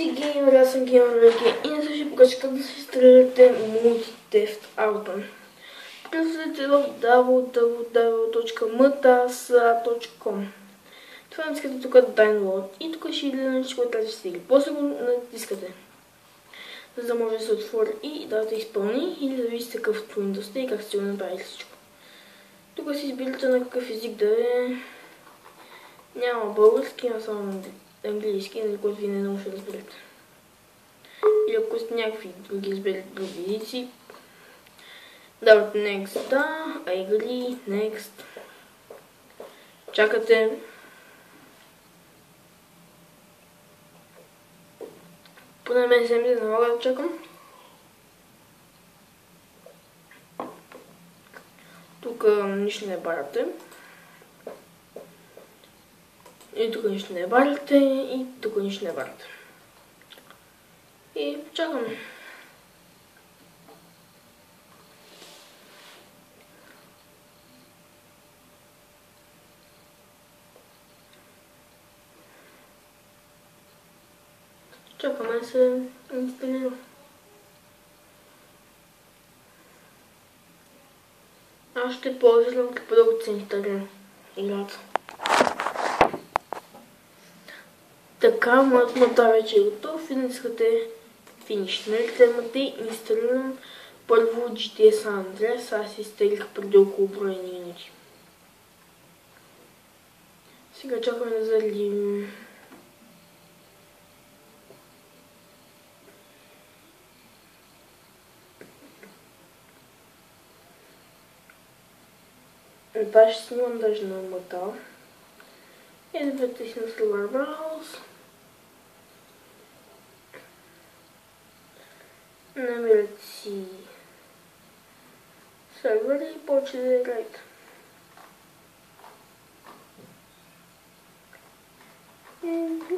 Здрасти, геймер, аз съм Геймер и не ще покажа как да се инсталирате Multitheft Auto. Влезете в www.mtasa.com. Това натискате тук Download и тук ще видите на всичко тази стили. После го натискате, за да може да се отвори и да изпълни или да видите какъв Windows и как сте го направили всичко. Тук си избирате на какъв език да е. Няма български, а само английски, на който ви не много ще разберете. Или ако сте някакви други изберете други езици, давате Next, да, Agree, Next. Чакате. Поне мен се ми налага да чакам. Тук нищо не барате. И тук нищо не барате, и тук нищо не барате. И чакам. Чакаме да се инсталира. Аз ще ползвам как по-дълго се инсталира играта. Така, моят монтаж вече е готов и натискате Finish. Нали темата е инсталиран първо GTA San Andreas. Аз изтеглих преди около броени минути. Сега чакаме да залим. Това ще снимам даже на мота. И да притисна Silver Browse. Намерете си сервера и почне да играете.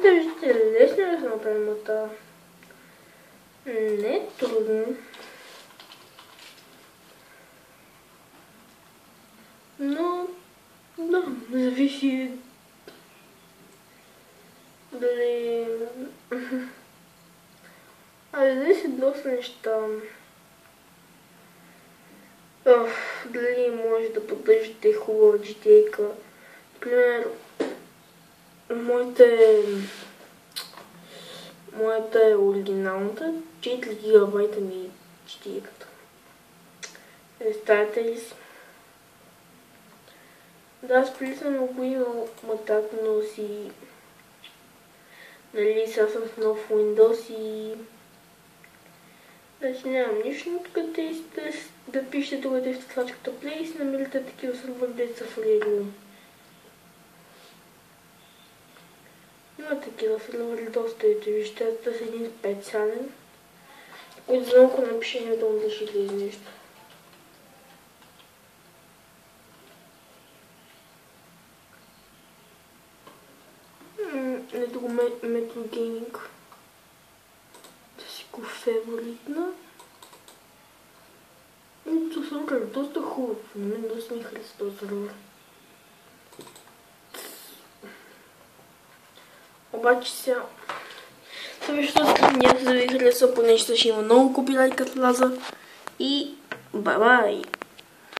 Да виждате, лесно да се направим мота. Не е трудно. Но, да, зависи дали... зависи доста неща. Дали може да поддържате хубава GTA-ка. Например, моята е оригиналната, 4 гигабайта ми е GTA-ката. Представете ли си? Да, аз преди съм много имал матак, но си... Нали, сега съм с нов Windows и... Значи нямам нищо, но тук да пишете тук в стъклачката Play и си намерите такива сървъри, де са фалирали. Има такива сървъри доста, ето вижте, това са един специален, който за малко напише недолу да ще излезе нещо. Ето го Metro Gaming. Да си го фаворитна. Ето сървър е доста хубав. На мен доста ми хареса този сървър. Обаче сега... Съвещото скринята да ви хареса, понеже ще има много копирайт като лаза. И бай-бай!